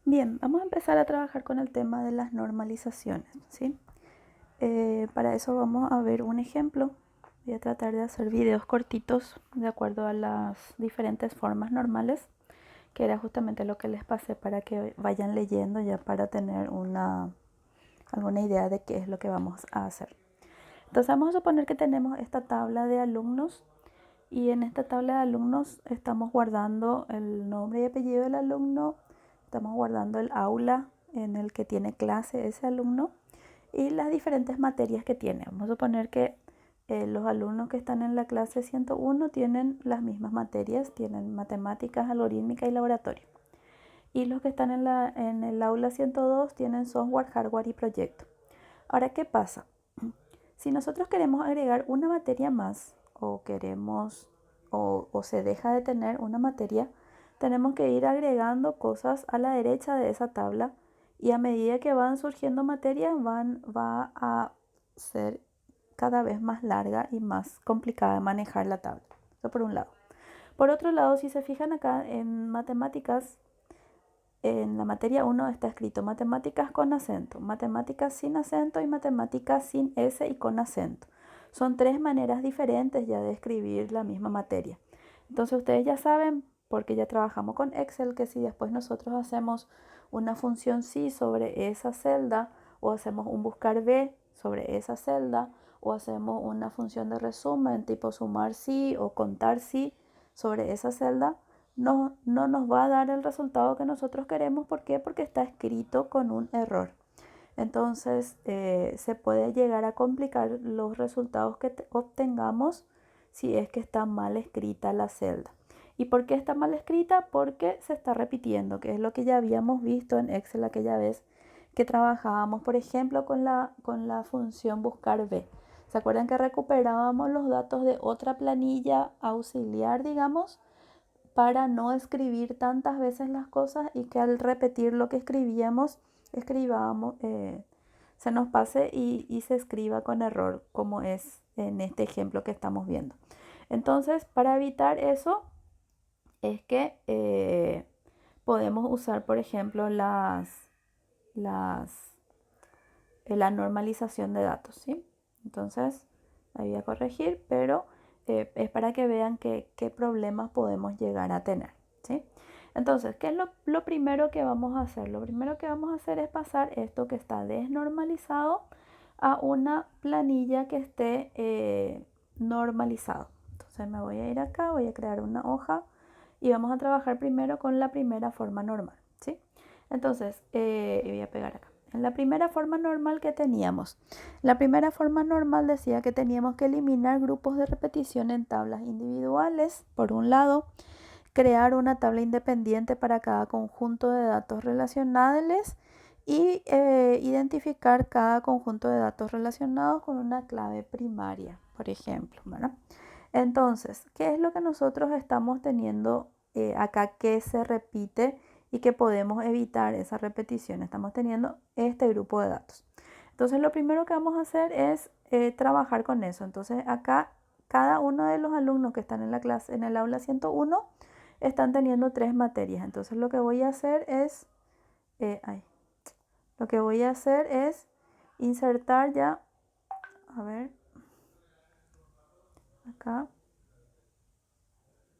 Bien, vamos a empezar a trabajar con el tema de las normalizaciones, ¿sí? Para eso vamos a ver un ejemplo. Voy a tratar de hacer videos cortitos de acuerdo a las diferentes formas normales, que era justamente lo que les pasé para que vayan leyendo ya para tener alguna idea de qué es lo que vamos a hacer. Entonces vamos a suponer que tenemos esta tabla de alumnos y en esta tabla de alumnos estamos guardando el nombre y apellido del alumno, estamos guardando el aula en el que tiene clase ese alumno y las diferentes materias que tiene. Vamos a suponer que los alumnos que están en la clase 101 tienen las mismas materias, tienen matemáticas, algorítmica y laboratorio. Y los que están en el aula 102 tienen software, hardware y proyecto. Ahora, ¿qué pasa? Si nosotros queremos agregar una materia más o se deja de tener una materia, tenemos que ir agregando cosas a la derecha de esa tabla y a medida que van surgiendo materias va a ser cada vez más larga y más complicada de manejar la tabla. Eso por un lado. Por otro lado, si se fijan acá en matemáticas, en la materia 1 está escrito matemáticas con acento, matemáticas sin acento y matemáticas sin S y con acento. Son tres maneras diferentes ya de escribir la misma materia. Entonces ustedes ya saben, porque ya trabajamos con Excel, que si después nosotros hacemos una función si sobre esa celda o hacemos un buscar B sobre esa celda o hacemos una función de resumen tipo sumar si o contar si sobre esa celda, no nos va a dar el resultado que nosotros queremos. ¿Por qué? Porque está escrito con un error. Entonces se puede llegar a complicar los resultados que obtengamos si es que está mal escrita la celda. ¿Y por qué está mal escrita? Porque se está repitiendo, que es lo que ya habíamos visto en Excel aquella vez que trabajábamos, por ejemplo, con la función buscar B. ¿Se acuerdan que recuperábamos los datos de otra planilla auxiliar, digamos, para no escribir tantas veces las cosas y que al repetir lo que escribábamos, se nos pase y se escriba con error, como es en este ejemplo que estamos viendo? Entonces, para evitar eso, es que podemos usar, por ejemplo, las, la normalización de datos, ¿sí? Entonces, ahí voy a corregir, pero es para que vean qué problemas podemos llegar a tener, ¿sí? Entonces, ¿qué es lo primero que vamos a hacer? Lo primero que vamos a hacer es pasar esto que está desnormalizado a una planilla que esté normalizado. Entonces me voy a ir acá, voy a crear una hoja y vamos a trabajar primero con la primera forma normal, ¿sí? Entonces, voy a pegar acá. En la primera forma normal que teníamos, la primera forma normal decía que teníamos que eliminar grupos de repetición en tablas individuales, por un lado, crear una tabla independiente para cada conjunto de datos relacionales y identificar cada conjunto de datos relacionados con una clave primaria, por ejemplo, ¿verdad? Entonces, ¿qué es lo que nosotros estamos teniendo acá que se repite y que podemos evitar esa repetición? Estamos teniendo este grupo de datos. Entonces, lo primero que vamos a hacer es trabajar con eso. Entonces, acá cada uno de los alumnos que están en la clase, en el aula 101, están teniendo tres materias. Entonces, lo que voy a hacer es, lo que voy a hacer es insertar ya, a ver, acá,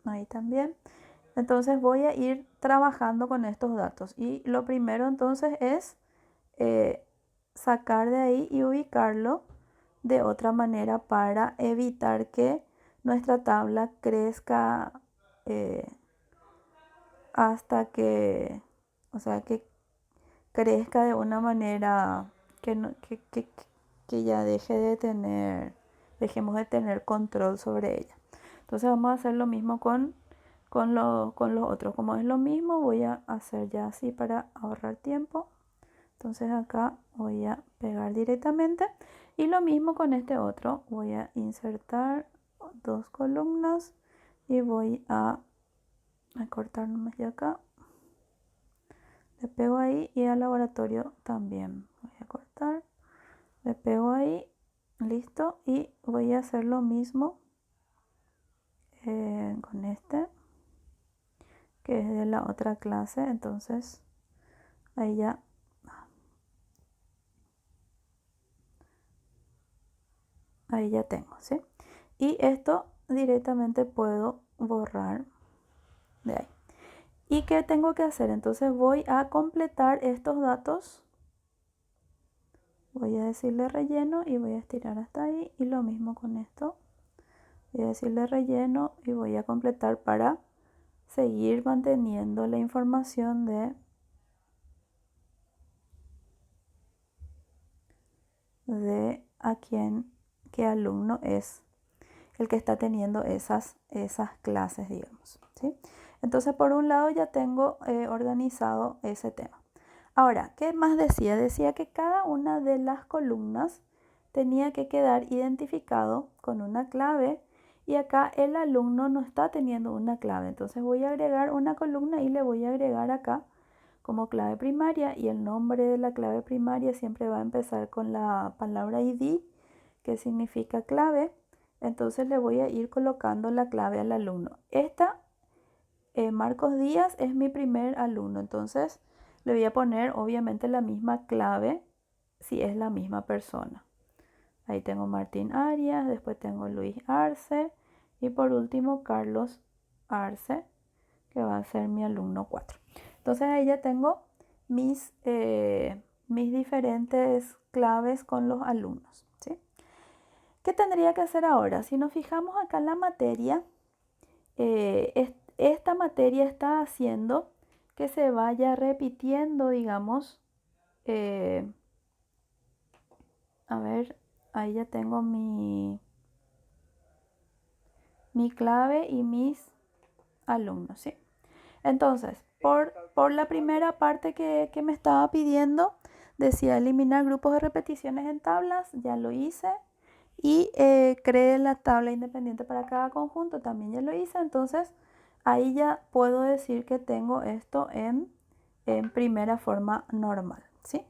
ahí también. Entonces voy a ir trabajando con estos datos y lo primero entonces es eh, sacar de ahí y ubicarlo de otra manera para evitar que nuestra tabla crezca eh, hasta que, o sea, que crezca de una manera que, no- que ya dejemos de tener control sobre ella. Entonces vamos a hacer lo mismo con los otros. Como es lo mismo, voy a hacer ya así para ahorrar tiempo. Entonces acá voy a pegar directamente. Y lo mismo con este otro. Voy a insertar dos columnas y voy a cortar nomás de acá. Le pego ahí y al laboratorio también. Voy a cortar. Le pego ahí. Listo. Y voy a hacer lo mismo con este, que es de la otra clase. Entonces Ahí ya. Ahí ya tengo, ¿sí? Y esto directamente puedo borrar de ahí. ¿Y qué tengo que hacer? Entonces voy a completar estos datos. Voy a decirle relleno y voy a estirar hasta ahí. Y lo mismo con esto. Voy a decirle relleno y voy a completar para seguir manteniendo la información de a quién, qué alumno es el que está teniendo esas clases, digamos, ¿sí? Entonces, por un lado ya tengo organizado ese tema. Ahora, ¿qué más decía? Decía que cada una de las columnas tenía que quedar identificado con una clave y acá el alumno no está teniendo una clave. Entonces voy a agregar una columna y le voy a agregar acá como clave primaria y el nombre de la clave primaria siempre va a empezar con la palabra ID, que significa clave. Entonces le voy a ir colocando la clave al alumno. Marcos Díaz es mi primer alumno, entonces le voy a poner obviamente la misma clave si es la misma persona. Ahí tengo Martín Arias, después tengo Luis Arce y por último Carlos Arce, que va a ser mi alumno 4. Entonces ahí ya tengo mis diferentes claves con los alumnos, ¿sí? ¿Qué tendría que hacer ahora? Si nos fijamos acá en la materia, esta materia está haciendo que se vaya repitiendo, digamos, a ver, ahí ya tengo mi clave y mis alumnos, ¿sí? Entonces, por la primera parte que me estaba pidiendo, decía eliminar grupos de repeticiones en tablas, ya lo hice. Y creé la tabla independiente para cada conjunto, también ya lo hice. Entonces, ahí ya puedo decir que tengo esto en primera forma normal, ¿sí?